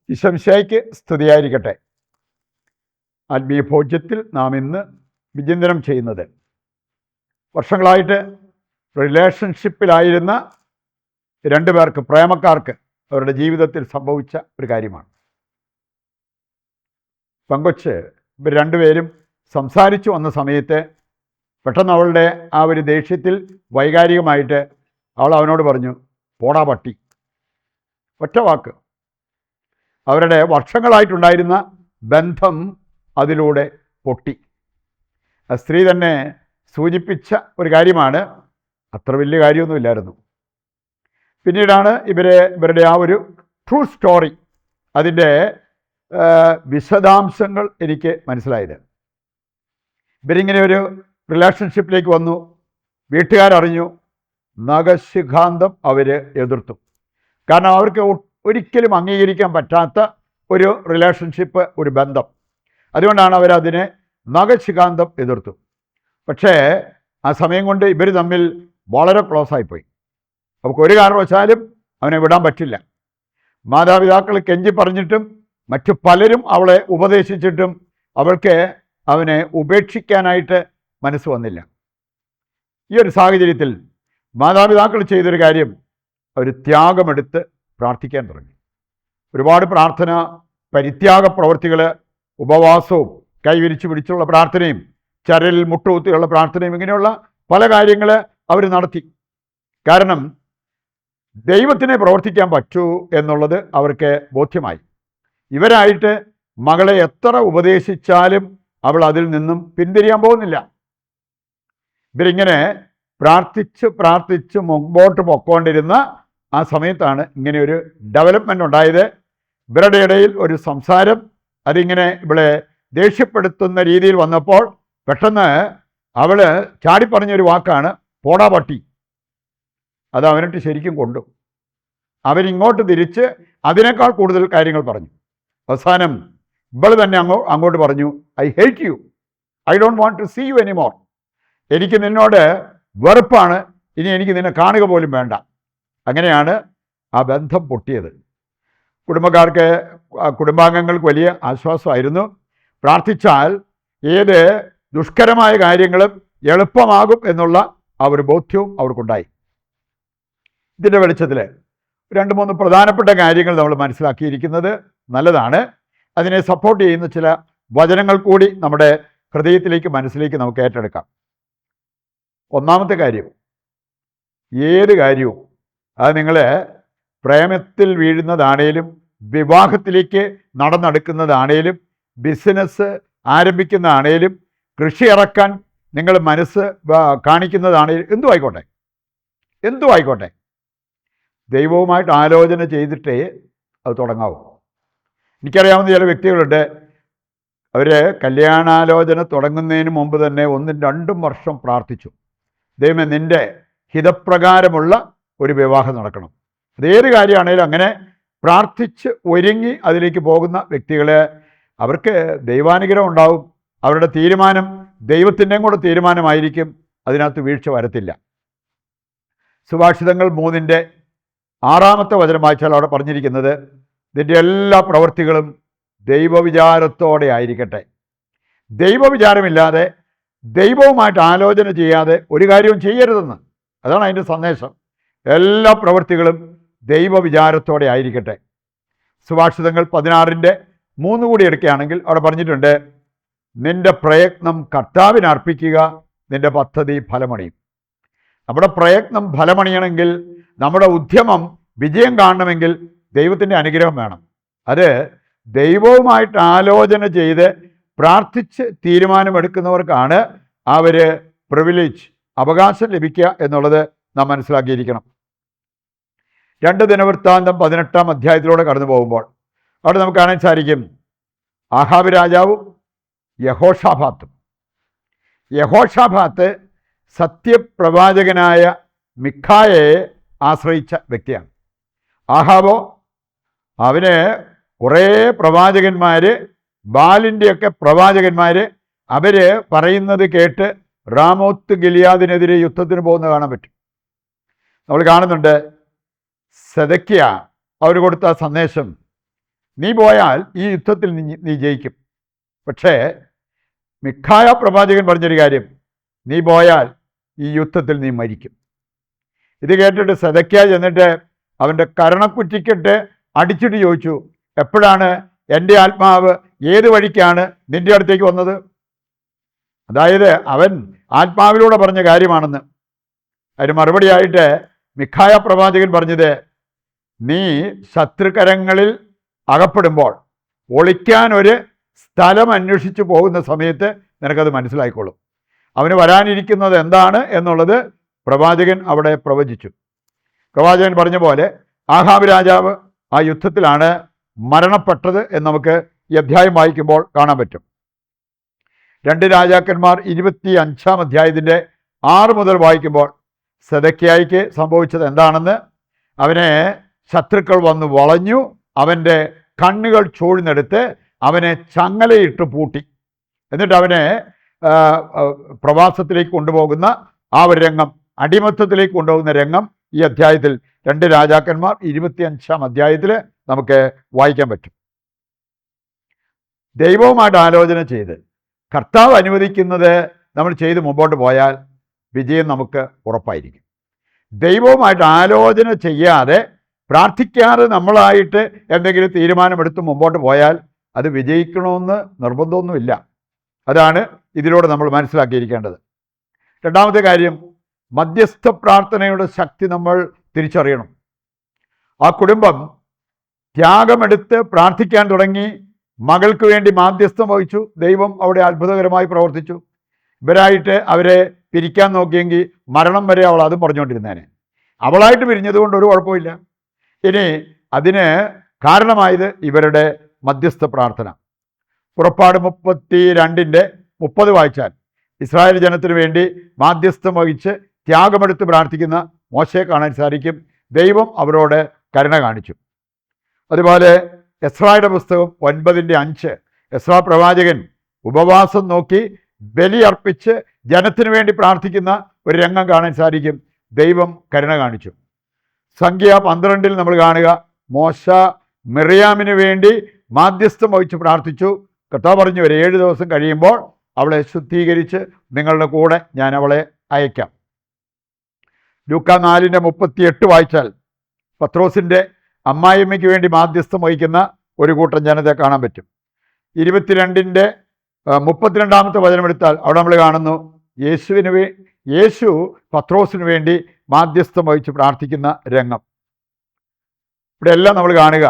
ഈശോമിശിഹായ്ക്ക് സ്തുതിയായിരിക്കട്ടെ. ആത്മീയ ഭോജ്യത്തിൽ നാം ഇന്ന് വിചിന്തനം ചെയ്യുന്നത് വർഷങ്ങളായിട്ട് റിലേഷൻഷിപ്പിലായിരുന്ന രണ്ടുപേർക്ക്, പ്രേമക്കാർക്ക് അവരുടെ ജീവിതത്തിൽ സംഭവിച്ച ഒരു കാര്യമാണ്. പെങ്കൊച്ച് ഇവർ രണ്ടുപേരും സംസാരിച്ചു വന്ന സമയത്ത് പെട്ടെന്ന് അവളുടെ ആ ഒരു ദേഷ്യത്തിൽ വൈകാരികമായിട്ട് അവൾ അവനോട് പറഞ്ഞു, പോടാ പട്ടി. ഒറ്റ വാക്ക്. അവരുടെ വർഷങ്ങളായിട്ടുണ്ടായിരുന്ന ബന്ധം അതിലൂടെ പൊട്ടി. ആ സ്ത്രീ തന്നെ സൂചിപ്പിച്ച ഒരു കാര്യമാണ്. അത്ര വലിയ കാര്യമൊന്നുമില്ലായിരുന്നു. പിന്നീടാണ് ഇവരുടെ ആ ഒരു ട്രൂ സ്റ്റോറി, അതിൻ്റെ വിശദാംശങ്ങൾ എനിക്ക് മനസ്സിലായത്. ഇവരിങ്ങനെ ഒരു റിലേഷൻഷിപ്പിലേക്ക് വന്നു. വീട്ടുകാരറിഞ്ഞു. നഖശിഖാന്തം അവർ എതിർത്തു. കാരണം അവർക്ക് ഒരിക്കലും അംഗീകരിക്കാൻ പറ്റാത്ത ഒരു റിലേഷൻഷിപ്പ്, ഒരു ബന്ധം. അതുകൊണ്ടാണ് അവരതിനെ നഖശിഖാന്തം എതിർത്തു. പക്ഷേ ആ സമയം കൊണ്ട് ഇവർ തമ്മിൽ വളരെ ക്ലോസ് ആയിപ്പോയി. അവർക്ക് ഒരു കാരണവശാലും അവനെ വിടാൻ പറ്റില്ല. മാതാപിതാക്കൾ കെഞ്ചി പറഞ്ഞിട്ടും മറ്റു പലരും അവളെ ഉപദേശിച്ചിട്ടും അവൾക്ക് അവനെ ഉപേക്ഷിക്കാനായിട്ട് മനസ്സ് വന്നില്ല. ഈ ഒരു സാഹചര്യത്തിൽ മാതാപിതാക്കൾ ചെയ്തൊരു കാര്യം, അവർ ത്യാഗമെടുത്ത് പ്രാർത്ഥിക്കാൻ തുടങ്ങി. ഒരുപാട് പ്രാർത്ഥന, പരിത്യാഗ പ്രവൃത്തികൾ, ഉപവാസവും കൈവിരിച്ചു പിടിച്ചുള്ള പ്രാർത്ഥനയും ചരലിൽ മുട്ടുകുത്തിയുള്ള പ്രാർത്ഥനയും, ഇങ്ങനെയുള്ള പല കാര്യങ്ങൾ അവർ നടത്തി. കാരണം ദൈവത്തിനെ പ്രവർത്തിക്കാൻ പറ്റൂ എന്നുള്ളത് അവർക്ക് ബോധ്യമായി. ഇവരായിട്ട് മകളെ എത്ര ഉപദേശിച്ചാലും അവൾ അതിൽ നിന്നും പിന്തിരിയാൻ പോകുന്നില്ല. ഇവരിങ്ങനെ പ്രാർത്ഥിച്ച് മുമ്പോട്ട് പൊക്കോണ്ടിരുന്ന ആ സമയത്താണ് ഇങ്ങനെ ഒരു ഡെവലപ്മെൻ്റ് ഉണ്ടായത്. ഇവരുടെ ഇടയിൽ ഒരു സംസാരം, അതിങ്ങനെ ഇവളെ ദേഷ്യപ്പെടുത്തുന്ന രീതിയിൽ വന്നപ്പോൾ പെട്ടെന്ന് അവൾ ചാടിപ്പറഞ്ഞൊരു വാക്കാണ് പോടാ പട്ടി. അത് അവനിട്ട് ശരിക്കും കൊണ്ടു. അവനിങ്ങോട്ട് തിരിച്ച് അതിനേക്കാൾ കൂടുതൽ കാര്യങ്ങൾ പറഞ്ഞു. അവസാനം ഇവൾ തന്നെ അങ്ങോട്ട് പറഞ്ഞു, I hate you, I don't want to see you anymore. എനിക്ക് നിന്നോട് വെറുപ്പാണ്, ഇനി എനിക്ക് നിന്നെ കാണുക പോലും വേണ്ട. അങ്ങനെയാണ് ആ ബന്ധം പൊട്ടിയത്. കുടുംബാംഗങ്ങൾക്ക് വലിയ ആശ്വാസമായിരുന്നു. പ്രാർത്ഥിച്ചാൽ ഏത് ദുഷ്കരമായ കാര്യങ്ങളും എളുപ്പമാകും എന്നുള്ള ആ ഒരു ബോധ്യവും അവർക്കുണ്ടായി. ഇതിൻ്റെ വെളിച്ചത്തിൽ 2-3 പ്രധാനപ്പെട്ട കാര്യങ്ങൾ നമ്മൾ മനസ്സിലാക്കിയിരിക്കുന്നത് നല്ലതാണ്. അതിനെ സപ്പോർട്ട് ചെയ്യുന്ന ചില വചനങ്ങൾ കൂടി നമ്മുടെ ഹൃദയത്തിലേക്ക്, മനസ്സിലേക്ക് നമുക്ക് ഏറ്റെടുക്കാം. ഒന്നാമത്തെ കാര്യം, ഏത് കാര്യവും അത് നിങ്ങൾ പ്രേമത്തിൽ വീഴുന്നതാണേലും, വിവാഹത്തിലേക്ക് നടന്നെടുക്കുന്നതാണേലും, ബിസിനസ് ആരംഭിക്കുന്നതാണേലും, കൃഷി ഇറക്കാൻ നിങ്ങൾ മനസ്സ് കാണിക്കുന്നതാണേലും, എന്തും ആയിക്കോട്ടെ ദൈവവുമായിട്ട് ആലോചന ചെയ്തിട്ടേ അത് തുടങ്ങാവൂ. എനിക്കറിയാവുന്ന ചില വ്യക്തികളുണ്ട്, അവർ കല്യാണാലോചന തുടങ്ങുന്നതിന് മുമ്പ് തന്നെ 1-2 വർഷം പ്രാർത്ഥിച്ചു, ദൈവമേ നിൻ്റെ ഹിതപ്രകാരമുള്ള ഒരു വിവാഹം നടക്കണം. അതേത് കാര്യമാണേലും അങ്ങനെ പ്രാർത്ഥിച്ച് ഒരുങ്ങി അതിലേക്ക് പോകുന്ന വ്യക്തികളെ, അവർക്ക് ദൈവാനുഗ്രഹം ഉണ്ടാവും. അവരുടെ തീരുമാനം ദൈവത്തിൻ്റെയും കൂടെ തീരുമാനമായിരിക്കും. അതിനകത്ത് വീഴ്ച വരത്തില്ല. സുഭാഷിതങ്ങൾ 3-6 വചനം വായിച്ചാൽ അവിടെ പറഞ്ഞിരിക്കുന്നത്, ഇതിൻ്റെ എല്ലാ പ്രവൃത്തികളും ദൈവവിചാരത്തോടെ ആയിരിക്കട്ടെ. ദൈവവിചാരമില്ലാതെ, ദൈവവുമായിട്ട് ആലോചന ചെയ്യാതെ ഒരു കാര്യവും ചെയ്യരുതെന്ന്. അതാണ് അതിൻ്റെ സന്ദേശം. എല്ലാ പ്രവൃത്തികളും ദൈവവിചാരത്തോടെ ആയിരിക്കട്ടെ. സുഭാഷിതങ്ങൾ 16-3 കൂടി എടുക്കുകയാണെങ്കിൽ അവിടെ പറഞ്ഞിട്ടുണ്ട്, നിന്റെ പ്രയത്നം കർത്താവിന് അർപ്പിക്കുക, നിന്റെ പദ്ധതി ഫലമണിയും. നമ്മുടെ പ്രയത്നം ഫലമണിയണമെങ്കിൽ, നമ്മുടെ ഉദ്യമം വിജയം കാണണമെങ്കിൽ ദൈവത്തിൻ്റെ അനുഗ്രഹം വേണം. അത് ദൈവവുമായിട്ട് ആലോചന ചെയ്ത് പ്രാർത്ഥിച്ച് തീരുമാനമെടുക്കുന്നവർക്കാണ് ആ ഒരു പ്രിവിലേജ്, അവകാശം ലഭിക്കുക എന്നുള്ളത് നാം മനസ്സിലാക്കിയിരിക്കണം. 2 ദിനവൃത്താന്തം 18 അധ്യായത്തിലൂടെ കടന്നു പോകുമ്പോൾ അവിടെ നമുക്ക് കാണാൻ സാധിക്കും, ആഹാബ് രാജാവും യഹോഷാഫാത്ത് സത്യപ്രവാചകനായ മിഖായയെ ആശ്രയിച്ച വ്യക്തിയാണ്. ആഹാബോ, അവന് കുറേ പ്രവാചകന്മാർ, ബാലിൻ്റെയൊക്കെ പ്രവാചകന്മാർ, അവർ പറയുന്നത് കേട്ട് റാമോത്ത് ഗിലിയാദിനെതിരെ യുദ്ധത്തിന് പോകുന്നത് കാണാൻ പറ്റും. നമ്മൾ കാണുന്നുണ്ട്, സെദക്കിയ അവർ കൊടുത്ത സന്ദേശം, നീ പോയാൽ ഈ യുദ്ധത്തിൽ നീ ജയിക്കും. പക്ഷേ മിഖായ പ്രവാചകൻ പറഞ്ഞൊരു കാര്യം, നീ പോയാൽ ഈ യുദ്ധത്തിൽ നീ മരിക്കും. ഇത് കേട്ടിട്ട് സെദെക്കിയാവ് ചെന്നിട്ട് അവൻ്റെ കരണക്കുറ്റിക്കിട്ട് അടിച്ചിട്ട് ചോദിച്ചു, എപ്പോഴാണ് എൻ്റെ ആത്മാവ് ഏത് വഴിക്കാണ് നിൻ്റെ അടുത്തേക്ക് വന്നത്? അതായത് അവൻ ആത്മാവിലൂടെ പറഞ്ഞ കാര്യമാണെന്ന്. അതിന് മറുപടിയായിട്ട് മിഖായ പ്രവാചകൻ പറഞ്ഞത്, നീ ശത്രുകരങ്ങളിൽ അകപ്പെടുമ്പോൾ ഒളിക്കാൻ ഒരു സ്ഥലം അന്വേഷിച്ച് പോകുന്ന സമയത്ത് നിനക്കത് മനസ്സിലായിക്കോളും. അവന് വരാനിരിക്കുന്നത് എന്താണ് എന്നുള്ളത് പ്രവാചകൻ അവിടെ പ്രവചിച്ചു. പ്രവാചകൻ പറഞ്ഞ പോലെ ആഹാബ് രാജാവ് ആ യുദ്ധത്തിലാണ് മരണപ്പെട്ടത് എന്ന് നമുക്ക് ഈ അധ്യായം വായിക്കുമ്പോൾ കാണാൻ പറ്റും. 2 രാജാക്കന്മാർ 25-ാം അധ്യായത്തിൻ്റെ 6 മുതൽ വായിക്കുമ്പോൾ സെദെക്കിയായ്ക്ക് സംഭവിച്ചത് എന്താണെന്ന്, അവനെ ശത്രുക്കൾ വന്ന് വളഞ്ഞു, അവൻ്റെ കണ്ണുകൾ ചൂഴ്ന്നെടുത്ത് അവനെ ചങ്ങലയിട്ട് പൂട്ടി, എന്നിട്ട് അവനെ പ്രവാസത്തിലേക്ക് കൊണ്ടുപോകുന്ന ആ ഒരു രംഗം, അടിമത്തത്തിലേക്ക് കൊണ്ടുപോകുന്ന രംഗം ഈ അധ്യായത്തിൽ 2 രാജാക്കന്മാർ 25-ാം അധ്യായത്തിൽ നമുക്ക് വായിക്കാൻ പറ്റും. ദൈവവുമായിട്ട് ആലോചന ചെയ്ത് കർത്താവ് അനുവദിക്കുന്നത് നമ്മൾ ചെയ്ത് മുമ്പോട്ട് പോയാൽ വിജയം നമുക്ക് ഉറപ്പായിരിക്കും. ദൈവവുമായിട്ട് ആലോചന ചെയ്യാതെ പ്രാർത്ഥിക്കാതെ നമ്മളായിട്ട് എന്തെങ്കിലും തീരുമാനമെടുത്ത് മുമ്പോട്ട് പോയാൽ അത് വിജയിക്കണമെന്ന് നിർബന്ധമൊന്നുമില്ല. അതാണ് ഇതിലൂടെ നമ്മൾ മനസ്സിലാക്കിയിരിക്കേണ്ടത്. രണ്ടാമത്തെ കാര്യം, മധ്യസ്ഥ പ്രാർത്ഥനയുടെ ശക്തി നമ്മൾ തിരിച്ചറിയണം. ആ കുടുംബം ത്യാഗമെടുത്ത് പ്രാർത്ഥിക്കാൻ തുടങ്ങി, മകൾക്ക് വേണ്ടി മാധ്യസ്ഥം വഹിച്ചു. ദൈവം അവിടെ അത്ഭുതകരമായി പ്രവർത്തിച്ചു. ഇവരായിട്ട് അവരെ പിരിക്കാൻ നോക്കിയെങ്കിൽ മരണം വരെ അവൾ അതും പറഞ്ഞുകൊണ്ടിരുന്നേനെ. അവളായിട്ട് പിരിഞ്ഞത് കൊണ്ട് ഒരു കുഴപ്പമില്ല. ഇനി അതിന് കാരണമായത് ഇവരുടെ മധ്യസ്ഥ പ്രാർത്ഥന. പുറപ്പാട് 32:30 വായിച്ചാൽ ഇസ്രായേൽ ജനത്തിന് വേണ്ടി മാധ്യസ്ഥം വഹിച്ച് ത്യാഗമെടുത്ത് പ്രാർത്ഥിക്കുന്ന മോശയെ കാണാൻ സാധിക്കും. ദൈവം അവരോട് കരുണ കാണിച്ചു. അതുപോലെ എസ്രായുടെ പുസ്തകം 9:5 എസ്രാ പ്രവാചകൻ ഉപവാസം നോക്കി ബലി അർപ്പിച്ച് ജനത്തിനു വേണ്ടി പ്രാർത്ഥിക്കുന്ന ഒരു രംഗം കാണാൻ സാധിക്കും. ദൈവം കരുണ കാണിച്ചു. സംഖ്യ 12 നമ്മൾ കാണുക, മോശ മിറിയാമിന് വേണ്ടി മാധ്യസ്ഥം വഹിച്ച് പ്രാർത്ഥിച്ചു. കർത്താവ് പറഞ്ഞു, ഒരു 7 ദിവസം കഴിയുമ്പോൾ അവളെ ശുദ്ധീകരിച്ച് നിങ്ങളുടെ കൂടെ ഞാൻ അവളെ അയക്കാം. ലൂക്കാ 4:38 വായിച്ചാൽ പത്രോസിൻ്റെ അമ്മായിയമ്മയ്ക്ക് വേണ്ടി മാധ്യസ്ഥം വഹിക്കുന്ന ഒരു കൂട്ടം ജനത്തെ കാണാൻ പറ്റും. 22:32 വചനമെടുത്താൽ അവിടെ നമ്മൾ കാണുന്നു, യേശു പത്രോസിന് വേണ്ടി മാധ്യസ്ഥം വഹിച്ച് പ്രാർത്ഥിക്കുന്ന രംഗം. ഇവിടെ എല്ലാം നമ്മൾ കാണുക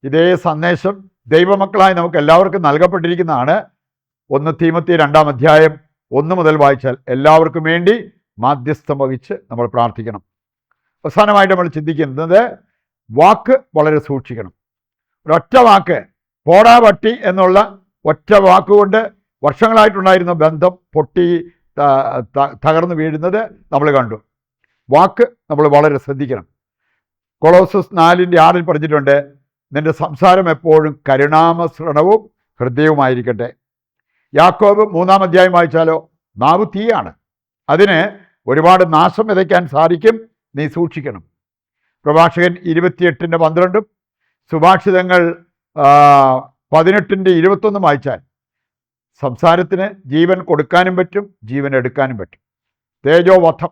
ഇതേ സന്ദേശം ദൈവമക്കളായി നമുക്ക് എല്ലാവർക്കും നൽകപ്പെട്ടിരിക്കുന്നതാണ്. 1 തീമോത്തി 2-ാം അധ്യായം 1 മുതൽ വായിച്ചാൽ എല്ലാവർക്കും വേണ്ടി മാധ്യസ്ഥം വഹിച്ച് നമ്മൾ പ്രാർത്ഥിക്കണം. അവസാനമായിട്ട് നമ്മൾ ചിന്തിക്കുന്നത്, വാക്ക് വളരെ സൂക്ഷിക്കണം. ഒരൊറ്റ വാക്ക്, പോടാ പട്ടി എന്നുള്ള ഒറ്റ വാക്കുകൊണ്ട് വർഷങ്ങളായിട്ടുണ്ടായിരുന്ന ബന്ധം പൊട്ടി തകർന്നു വീഴുന്നത് നമ്മൾ കണ്ടു. വാക്ക് നമ്മൾ വളരെ ശ്രദ്ധിക്കണം. കൊളോസസ് 4:6 പറഞ്ഞിട്ടുണ്ട്, നിന്റെ സംസാരം എപ്പോഴും കരുണാമസൃണവും ഹൃദയവുമായിരിക്കട്ടെ. യാക്കോബ് 3-ാം അധ്യായം വായിച്ചാലോ, നാവ് തീയാണ്, അതിന് ഒരുപാട് നാശം വിതയ്ക്കാൻ സാധിക്കും, നീ സൂക്ഷിക്കണം. പ്രഭാഷകൻ 28:12 സുഭാഷിതങ്ങൾ 18:21 വായിച്ചാൽ സംസാരത്തിന് ജീവൻ കൊടുക്കാനും പറ്റും, ജീവൻ എടുക്കാനും പറ്റും. തേജോവധം,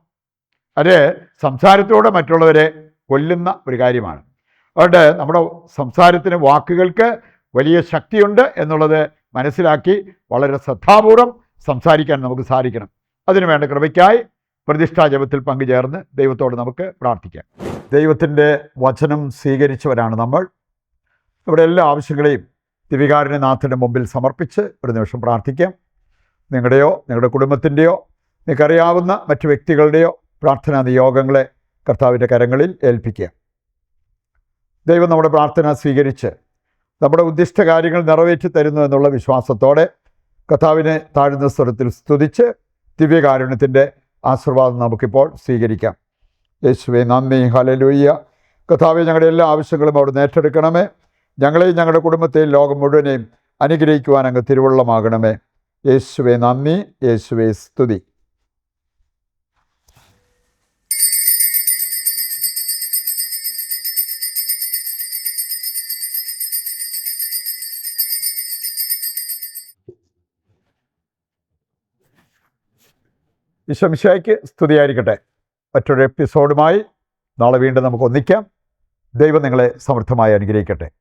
അത് സംസാരത്തിലൂടെ മറ്റുള്ളവരെ കൊല്ലുന്ന ഒരു കാര്യമാണ്. അതുകൊണ്ട് നമ്മുടെ സംസാരത്തിന്, വാക്കുകൾക്ക് വലിയ ശക്തിയുണ്ട് എന്നുള്ളത് മനസ്സിലാക്കി വളരെ ശ്രദ്ധാപൂർവം സംസാരിക്കാൻ നമുക്ക് സാധിക്കണം. അതിനുവേണ്ട കൃപയ്ക്കായി പ്രതിഷ്ഠാ ജപത്തിൽ പങ്കുചേർന്ന് ദൈവത്തോട് നമുക്ക് പ്രാർത്ഥിക്കാം. ദൈവത്തിൻ്റെ വചനം സ്വീകരിച്ചവരാണ് നമ്മൾ. നമ്മുടെ എല്ലാ ആവശ്യങ്ങളെയും ദിവികാരുണ്യനാഥൻ്റെ മുമ്പിൽ സമർപ്പിച്ച് ഒരു നിമിഷം പ്രാർത്ഥിക്കാം. നിങ്ങളുടെയോ നിങ്ങളുടെ കുടുംബത്തിൻ്റെയോ നിങ്ങൾക്കറിയാവുന്ന മറ്റു വ്യക്തികളുടെയോ പ്രാർത്ഥനാ നിയോഗങ്ങളെ കർത്താവിൻ്റെ കരങ്ങളിൽ ഏൽപ്പിക്കുക. ദൈവം നമ്മുടെ പ്രാർത്ഥന സ്വീകരിച്ച് നമ്മുടെ ഉദ്ദിഷ്ട കാര്യങ്ങൾ നിറവേറ്റി തരുന്നു എന്നുള്ള വിശ്വാസത്തോടെ കർത്താവിനെ താഴ്ന്ന സ്വരത്തിൽ സ്തുതിച്ച് ദിവ്യകാരുണ്യത്തിൻ്റെ ആശീർവാദം നമുക്കിപ്പോൾ സ്വീകരിക്കാം. യേശുവേ നന്ദി, ഹല്ലേലൂയ. കർത്താവേ, ഞങ്ങളുടെ എല്ലാ ആവശ്യങ്ങളും അവിടുന്ന് ഏറ്റെടുക്കണമേ. ഞങ്ങളെയും ഞങ്ങളുടെ കുടുംബത്തെയും ലോകം മുഴുവനെയും അനുഗ്രഹിക്കുവാൻ അങ്ങ് തിരുവുള്ളമാകണമേ. യേശുവേ നന്ദി, യേശുവേ സ്തുതി. ഈശോമിശിഹായ്ക്ക് സ്തുതിയായിരിക്കട്ടെ. മറ്റൊരു എപ്പിസോഡുമായി നാളെ വീണ്ടും നമുക്ക് ഒന്നിക്കാം. ദൈവം നിങ്ങളെ സമൃദ്ധമായി അനുഗ്രഹിക്കട്ടെ.